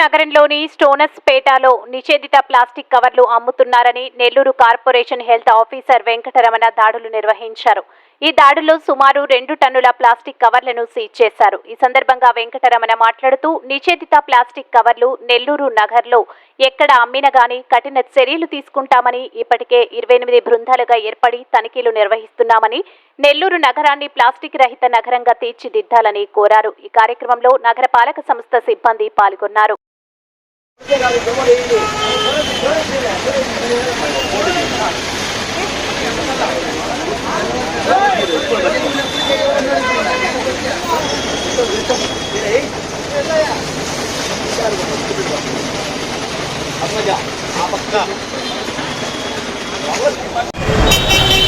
నగరంలోని స్టోనస్ పేటలో నిషేధిత ప్లాస్టిక్ కవర్లు అమ్ముతున్నారని Nellore corporation health officer Venkataramana దాడులు నిర్వహించారు. ఈ దాడుల్లో సుమారు 2 టన్నుల ప్లాస్టిక్ కవర్లను సీజ్ చేశారు. ఈ సందర్భంగా వెంకటరమణ మాట్లాడుతూ నిషేధిత ప్లాస్టిక్ కవర్లు నెల్లూరు నగర్లో ఎక్కడ అమ్మినా గానీ కఠిన చర్యలు తీసుకుంటామని, ఇప్పటికే 28 బృందాలుగా ఏర్పడి తనిఖీలు నిర్వహిస్తున్నామని, నెల్లూరు నగరాన్ని ప్లాస్టిక్ రహిత నగరంగా తీర్చిదిద్దాలని కోరారు. ఈ కార్యక్రమంలో నగరపాలక సంస్థ సిబ్బంది పాల్గొన్నారు.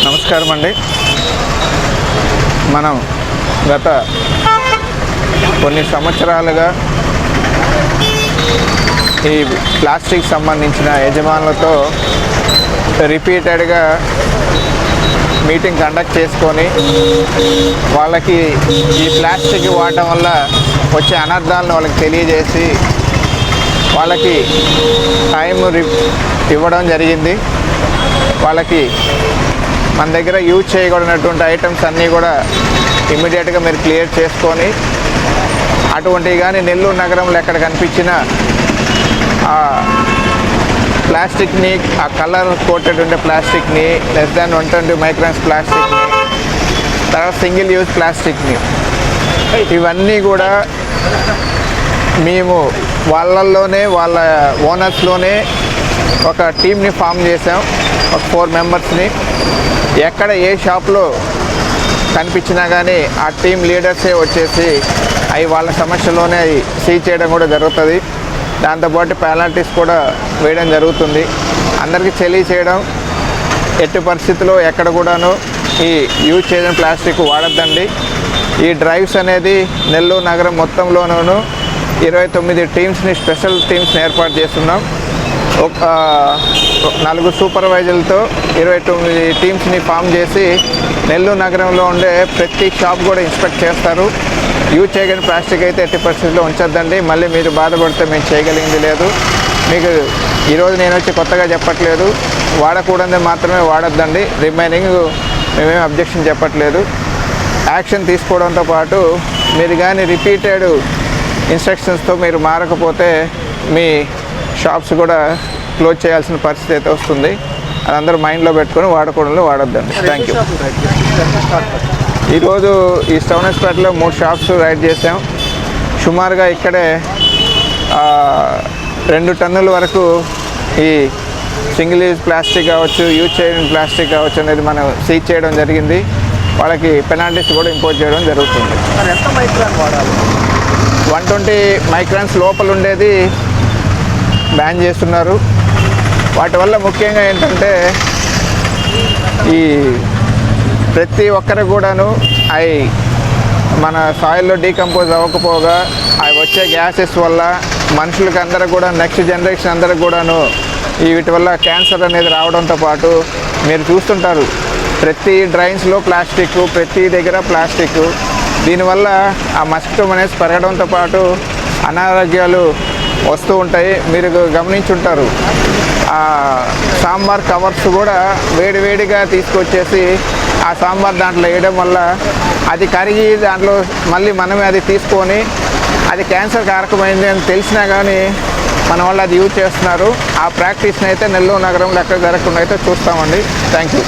నమస్కారం అండి. మనం గత కొన్ని సంవత్సరాలుగా ఈ ప్లాస్టిక్ సంబంధించిన యజమానులతో రిపీటెడ్గా మీటింగ్ కండక్ట్ చేసుకొని వాళ్ళకి ఈ ప్లాస్టిక్ వాడటం వల్ల వచ్చే అనర్థాలను వాళ్ళకి తెలియజేసి వాళ్ళకి టైం ఇవ్వడం జరిగింది. వాళ్ళకి మన దగ్గర యూజ్ చేయకూడనటువంటి ఐటమ్స్ అన్నీ కూడా ఇమ్మీడియట్గా మీరు క్లియర్ చేసుకొని, అటువంటివి కానీ నెల్లూరు నగరంలో ఎక్కడ కనిపించినా ఆ ప్లాస్టిక్ని, ఆ కలర్ కోటెడ్ ఉండే ప్లాస్టిక్ని, లెస్ దాన్ 120 మైక్రాన్స్ ప్లాస్టిక్ని, తర్వాత సింగిల్ యూజ్ ప్లాస్టిక్ని, ఇవన్నీ కూడా మేము వాళ్ళల్లోనే వాళ్ళ ఓనర్స్లోనే ఒక టీమ్ని ఫామ్ చేసాం. ఒక 4 మెంబర్స్ని. ఎక్కడ ఏ షాప్లో కనిపించినా కానీ ఆ టీం లీడర్సే వచ్చేసి అవి వాళ్ళ సమస్యలోనే అవి సీజ్ చేయడం కూడా జరుగుతుంది. దాంతోపాటు పెనాల్టీస్ కూడా వేయడం జరుగుతుంది. అందరికీ తెలియచేయడం, ఎట్టి పరిస్థితుల్లో ఎక్కడ కూడాను ఈ యూజ్ చేయని ప్లాస్టిక్ వాడద్దండి. ఈ డ్రైవ్స్ అనేది నెల్లూరు నగరం మొత్తంలోనూ 29 టీమ్స్ని, స్పెషల్ టీమ్స్ని ఏర్పాటు చేస్తున్నాం. ఒక 4 సూపర్వైజర్లతో 29 టీమ్స్ని ఫామ్ చేసి నెల్లూరు నగరంలో ఉండే ప్రతి షాప్ కూడా ఇన్స్పెక్ట్ చేస్తారు. యూజ్ చేయగలిగిన ప్లాస్టిక్ అయితే ఎట్టి పరిస్థితుల్లో ఉంచొద్దండి. మళ్ళీ మీరు బాధపడితే మేము చేయగలిగింది లేదు. మీకు ఈరోజు నేను వచ్చి కొత్తగా చెప్పట్లేదు, వాడకూడదు మాత్రమే వాడొద్దండి. రిమైనింగ్ మేమేం అబ్జెక్షన్ చెప్పట్లేదు. యాక్షన్ తీసుకోవడంతో పాటు మీరు కానీ రిపీటెడ్ ఇన్స్ట్రక్షన్స్తో మీరు మారకపోతే మీ షాప్స్ కూడా క్లోజ్ చేయాల్సిన పరిస్థితి అయితే వస్తుంది. అది అందరూ మైండ్లో పెట్టుకొని వాడకూడదు వాడొద్దండి. Thank you. ఈరోజు ఈ స్టోనస్పేటలో 3 షాప్స్ రైడ్ చేసాం. సుమారుగా ఇక్కడే 2 టన్నుల వరకు ఈ సింగిల్ యూజ్ ప్లాస్టిక్ కావచ్చు, యూజ్ చేయని ప్లాస్టిక్ కావచ్చు అనేది మనం సీజ్ చేయడం జరిగింది. వాళ్ళకి పెనాల్టీస్ కూడా ఇంపోజ్ చేయడం జరుగుతుంది. ఎంత మైక్రాన్ వాడాలి? 120 మైక్రాన్స్ లోపల ఉండేది బ్యాన్ చేస్తున్నారు. వాటి వల్ల ముఖ్యంగా ఏంటంటే ఈ ప్రతి ఒక్కరు కూడాను అవి మన సాయిల్లో డీకంపోజ్ అవ్వకపోగా అవి వచ్చే గ్యాసెస్ వల్ల మనుషులకి అందరూ కూడా, నెక్స్ట్ జనరేషన్ అందరికి కూడాను వీటి వల్ల క్యాన్సర్ అనేది రావడంతో పాటు మీరు చూస్తుంటారు ప్రతి డ్రైన్స్లో ప్లాస్టిక్, ప్రతి దగ్గర ప్లాస్టిక్. దీనివల్ల ఆ మస్కిటో అనేది పెరగడంతో పాటు అనారోగ్యాలు వస్తూ ఉంటాయి. మీరు గమనించుంటారు సాంబార్ కవర్స్ కూడా వేడివేడిగా తీసుకొచ్చేసి ఆ సాంబార్ దాంట్లో వేయడం వల్ల అది కరిగి దాంట్లో మళ్ళీ మనమే అది తీసుకొని అది క్యాన్సర్ కారకమైంది అని తెలిసినా కానీ మన వాళ్ళు అది యూజ్ చేస్తున్నారు. ఆ ప్రాక్టీస్ని అయితే నెల్లూరు నగరంలో ఎక్కడ జరగకుండా అయితే చూస్తామండి. Thank you.